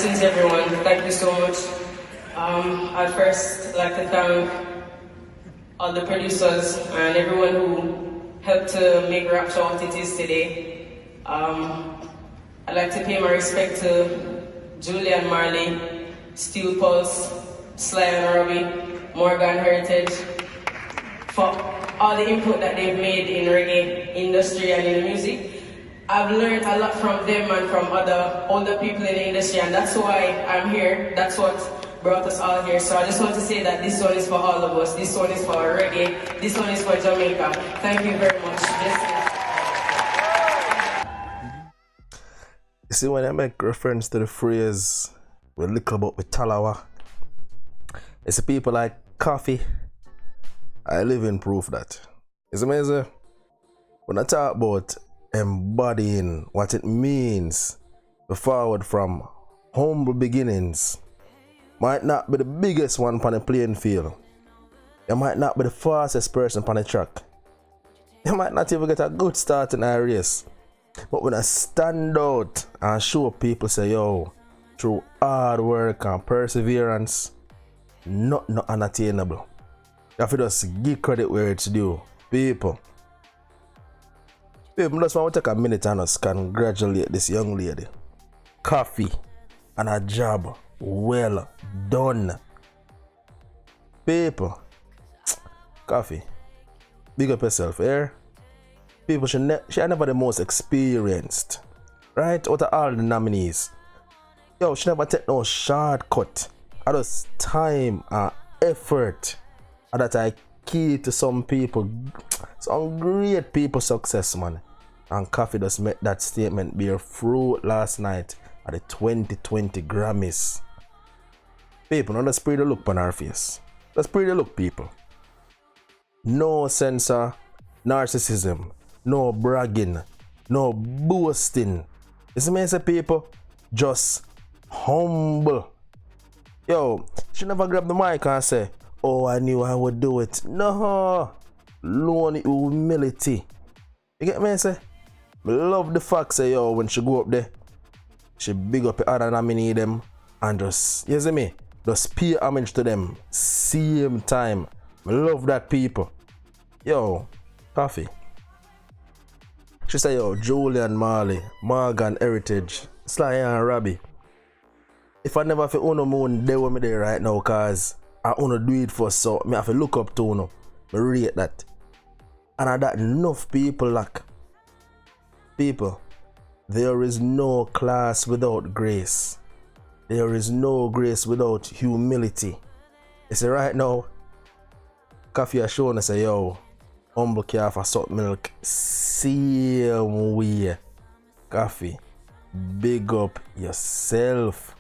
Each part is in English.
blessings, everyone. Thank you so much. I'd first like to thank all the producers and everyone who helped to make Rapture what it is today. I'd like to pay my respect to Julian Marley, Steel Pulse, Sly and Robbie, Morgan Heritage, for all the input that they've made in reggae industry and in music. I've learned a lot from them and from other older people in the industry, and that's why I'm here. That's what brought us all here. So I just want to say that this one is for all of us. This one is for reggae. This one is for Jamaica. Thank you very much. You see, when I make reference to the phrase, we little about with Talawa, it's the people like Coffee. I live in proof that. It's amazing. When I talk about embodying what it means to forward from humble beginnings, might not be the biggest one on the playing field. You might not be the fastest person on the track. You might not even get a good start in a race. But when I stand out and show people say, yo, through hard work and perseverance, nothing unattainable. You have to just give credit where it's due. People, I just want to take a minute and just congratulate this young lady. Coffee and a job well done. People, Coffee, big up yourself here. People, she never the most experienced, right? Out of all the nominees. Yo, she never take no shortcut. I just time and effort. And that I key to some people, some great people success, man. And Coffee just made that statement bear fruit last night at the 2020 Grammys. People, now let's pretty the look on her face. Let's pretty the look, people. No sense of narcissism, no bragging, no boasting. You see me say, people? Just humble. Yo, she never grab the mic and say, oh, I knew I would do it. No. Lonely humility. You get me, say? I love the fact, say, yo, when she go up there, she big up the other nominee them and just, you see me? Just pay homage to them. Same time. I love that, people. Yo, Coffee. She say, yo, Julian Marley, Morgan Heritage, Sly and Robbie. If I never feel Uno Moon, they with me there right now, cause I wanna do it for so me have to look up to Uno. I rate that. And I that enough people like people. There is no class without grace. There is no grace without humility. You see right now, Coffee has shown us say, yo, humble calf for salt milk. Same way. Coffee, big up yourself.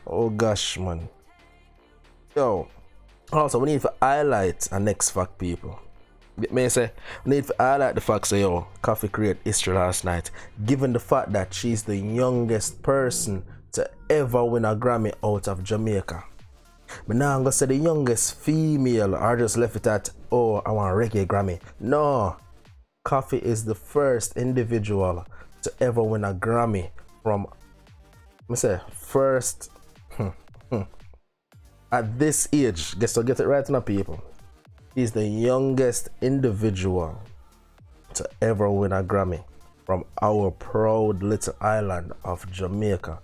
Oh gosh, man. Yo, also we need to highlight our next fact, people. May say we need to highlight the fact say, yo, Coffee created history last night, given the fact that she's the youngest person to ever win a Grammy out of Jamaica. But now I'm gonna say the youngest female, or just left it at, oh, I want a reggae Grammy. No, Coffee is the first individual to ever win a Grammy from, let me say, first. At this age, guess I'll get it right now, people. He's the youngest individual to ever win a Grammy from our proud little island of Jamaica.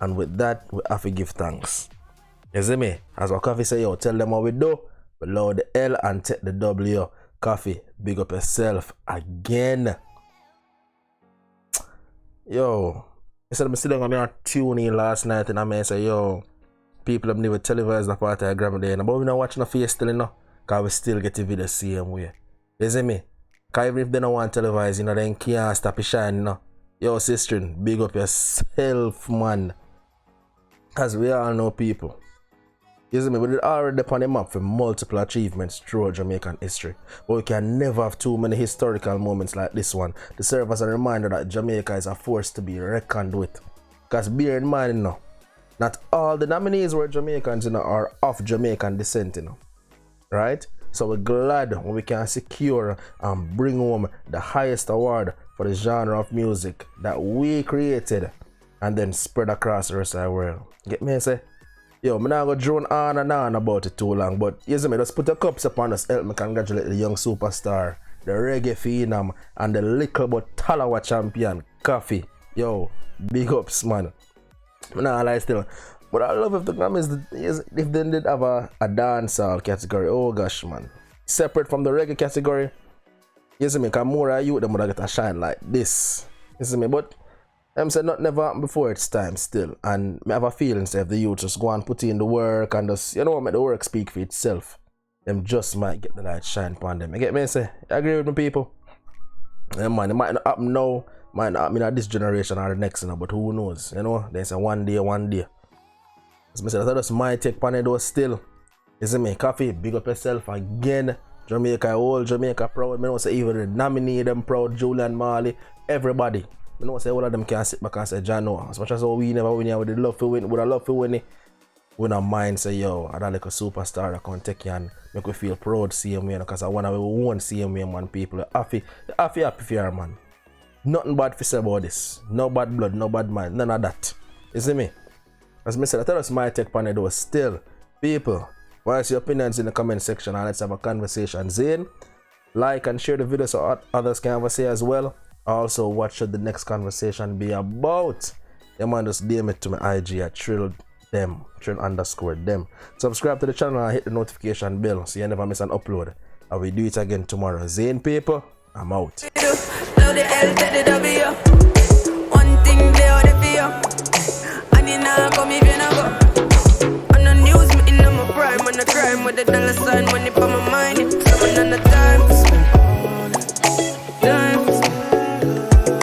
And with that, we have to give thanks. You see me? As what Coffee say, yo, tell them what we do. We load the L and take the W. Coffee, big up yourself again. Yo, instead of me sitting on me tuning last night and I may say, yo, people have never televised the party of Grammy Day, but we not watching the face still, you know, because we still get the video the same way. You see me? Because even if they don't want televised, you know, then can't stop it shining, you know. Yo, sister, big up yourself, man. As we all know, people. You see me? We're already upon the map for multiple achievements throughout Jamaican history. But we can never have too many historical moments like this one to serve as a reminder that Jamaica is a force to be reckoned with. Because bear in mind, you know, not all the nominees were Jamaicans, you know, or of Jamaican descent, you know. Right? So we're glad when we can secure and bring home the highest award for the genre of music that we created and then spread across the rest of the world. Get me say? Yo, I'm not going to drone on and on about it too long, but you see me, just put a cups upon us, help me congratulate the young superstar, the reggae phenom, and the little but Talawa champion, Koffee. Yo, big ups, man. I'm not lie still. But I love if the Grammys, if they did have a dancehall category, oh gosh, man. Separate from the reggae category, you see me, because more of you, them would get a shine like this. You see me, but I'm saying not never happened before it's time still. And I have a feeling say if the youth just go and put in the work and just, you know, make the work speak for itself, them just might get the light shine upon them. You get me say? You agree with me, people? Yeah, man, it might not happen now, might not happen in this generation or the next, you know, but who knows? You know, they say one day. As I said, that's my take on it though still. You see me, Koffee, big up yourself again. Jamaica, all Jamaica proud. I know say even the nominee them proud, Julian Marley, everybody. I know say all of them can sit back and say, Jano, as much as we never win here, with the love to win, with a love to win it, we don't mind say, yo, I don't like a superstar that can take you and make we feel proud same way, because I want to win same way, man, people. Happy for you, man. Nothing bad to say about this. No bad blood, no bad mind, none of that. You see me? As I said, I tell us my take on it though. Still, people, what's your opinions in the comment section and let's have a conversation. Zane, like and share the video so others can have a say as well. Also, what should the next conversation be about? Yeah, man, just DM it to my IG at trill_them. Subscribe to the channel and hit the notification bell so you never miss an upload. And we do it again tomorrow. Zane, people, I'm out. One thing they are the fear. I need now come if you never. On the news, me in my prime, on the crime with the dollar sign, money for my mind.